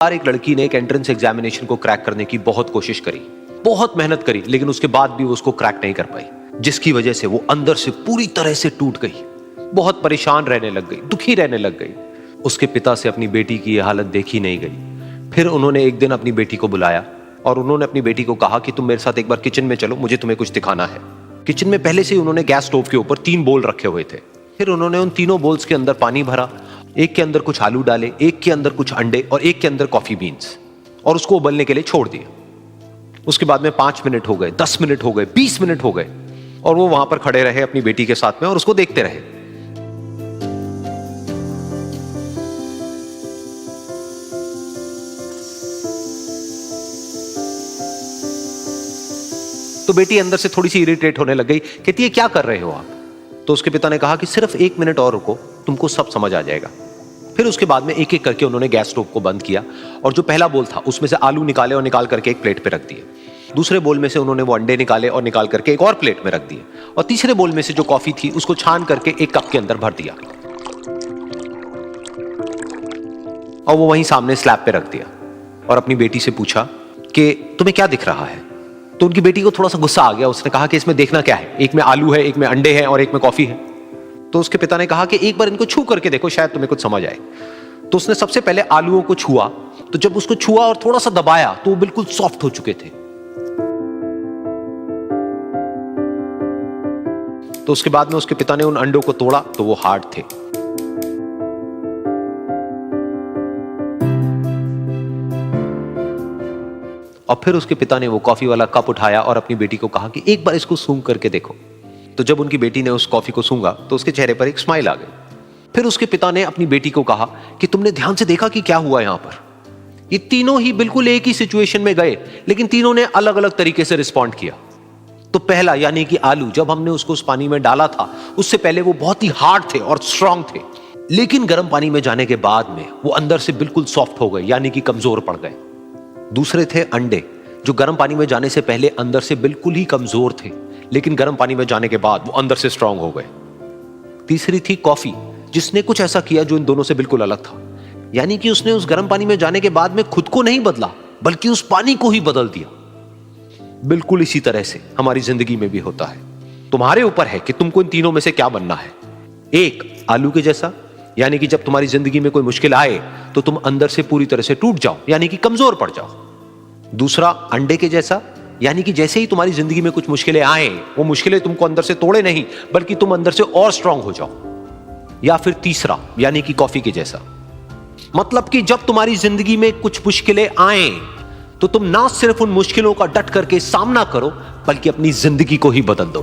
बार एक लड़की ने एक एंट्रेंस एग्जामिनेशन को क्रैक करने की बहुत कोशिश करी, बहुत मेहनत करी, लेकिन उसके बाद भी वो उसको क्रैक नहीं कर पाई, जिसकी वजह से वो अंदर से पूरी तरह से टूट गई, बहुत परेशान रहने लग गई, दुखी रहने लग गई। उसके पिता से अपनी बेटी की यह हालत देखी नहीं गई। फिर उन्होंने एक दिन अपनी बेटी को बुलाया और उन्होंने अपनी बेटी को कहा कि तुम मेरे साथ एक बार किचन में चलो, मुझे तुम्हें कुछ दिखाना है। किचन में पहले से ही उन्होंने गैस स्टोव के ऊपर 3 बोल रखे हुए थे। फिर उन्होंने उन तीनों बोल्स के अंदर पानी भरा, एक के अंदर कुछ आलू डाले, एक के अंदर कुछ अंडे और एक के अंदर कॉफी बीन्स, और उसको उबलने के लिए छोड़ दिया। उसके बाद में 5 मिनट हो गए, 10 मिनट हो गए, 20 मिनट हो गए, और वो वहां पर खड़े रहे अपनी बेटी के साथ में और उसको देखते रहे। तो बेटी अंदर से थोड़ी सी इरिटेट होने लग गई, कहती है क्या कर रहे हो आप? तो उसके पिता ने कहा कि सिर्फ 1 मिनट और रुको, तुमको सब समझ आ जाएगा। फिर उसके बाद में एक एक करके उन्होंने गैस स्टोव को बंद किया और जो पहला बोल था उसमें से आलू निकाले और निकाल करके एक प्लेट पे रख दिए। दूसरे बोल में से उन्होंने वो अंडे निकाले और निकाल करके एक और प्लेट में रख दिए, और तीसरे बोल में से जो कॉफी थी उसको छान करके एक कप के अंदर भर दिया और वो वहीं सामने स्लैब पे रख दिया और अपनी बेटी से पूछा कि तुम्हें क्या दिख रहा है? तो उनकी बेटी को थोड़ा सा गुस्सा आ गया। उसने कहा कि इसमें देखना क्या है, एक में आलू है, एक में अंडे हैं और एक में कॉफी है। तो उसके पिता ने कहा कि एक बार इनको छू करके देखो, शायद तुम्हें कुछ समझ आए। तो उसने सबसे पहले आलूओं को छुआ, तो जब उसको छुआ और थोड़ा सा दबाया तो वो बिल्कुल सॉफ्ट हो चुके थे। तो उसके बाद में उसके पिता ने उन अंडों को तोड़ा तो वो हार्ड थे। और फिर उसके पिता ने वो कॉफी वाला कप उठाया और अपनी बेटी को कहा कि एक बार इसको सूंघ करके देखो। तो जब उनकी बेटी ने उस कॉफी को सूंघा तो उसके चेहरे पर एक स्माइल आ गई। फिर उसके पिता ने अपनी बेटी को कहा कि तुमने ध्यान से देखा कि क्या हुआ यहां पर? ये तीनों ही बिल्कुल एक ही सिचुएशन में गए, लेकिन तीनों ने अलग अलग तरीके से रिस्पॉन्ड किया। तो पहला यानी कि आलू, जब हमने उसको उस पानी में डाला था उससे पहले वो बहुत ही हार्ड थे और स्ट्रांग थे, लेकिन गर्म पानी में जाने के बाद में वो अंदर से बिल्कुल सॉफ्ट हो गए, यानी कि कमजोर पड़ गए। दूसरे थे अंडे, जो गर्म पानी में जाने से पहले अंदर से बिल्कुल ही कमजोर थे, लेकिन गर्म पानी में जाने के बाद वो अंदर से स्ट्रांग हो गए। तीसरी थी कॉफी, जिसने कुछ ऐसा किया जो इन दोनों से बिल्कुल अलग था, यानी कि उसने उस गर्म पानी में जाने के बाद में खुद को नहीं बदला, बल्कि उस पानी को ही बदल दिया। बिल्कुल इसी तरह से हमारी जिंदगी में भी होता है। तुम्हारे ऊपर है कि तुमको इन तीनों में से क्या बनना है। एक, आलू के जैसा, यानी कि जब तुम्हारी जिंदगी में कोई मुश्किल आए तो तुम अंदर से पूरी तरह से टूट जाओ, यानी कि कमजोर पड़ जाओ। दूसरा, अंडे के जैसा, यानी कि जैसे ही तुम्हारी जिंदगी में कुछ मुश्किलें आए, वो मुश्किलें तुमको अंदर से तोड़े नहीं, बल्कि तुम अंदर से और स्ट्रांग हो जाओ। या फिर तीसरा, यानी कि कॉफी के जैसा, मतलब कि जब तुम्हारी जिंदगी में कुछ मुश्किलें आए तो तुम ना सिर्फ उन मुश्किलों का डट करके सामना करो, बल्कि अपनी जिंदगी को ही बदल दो।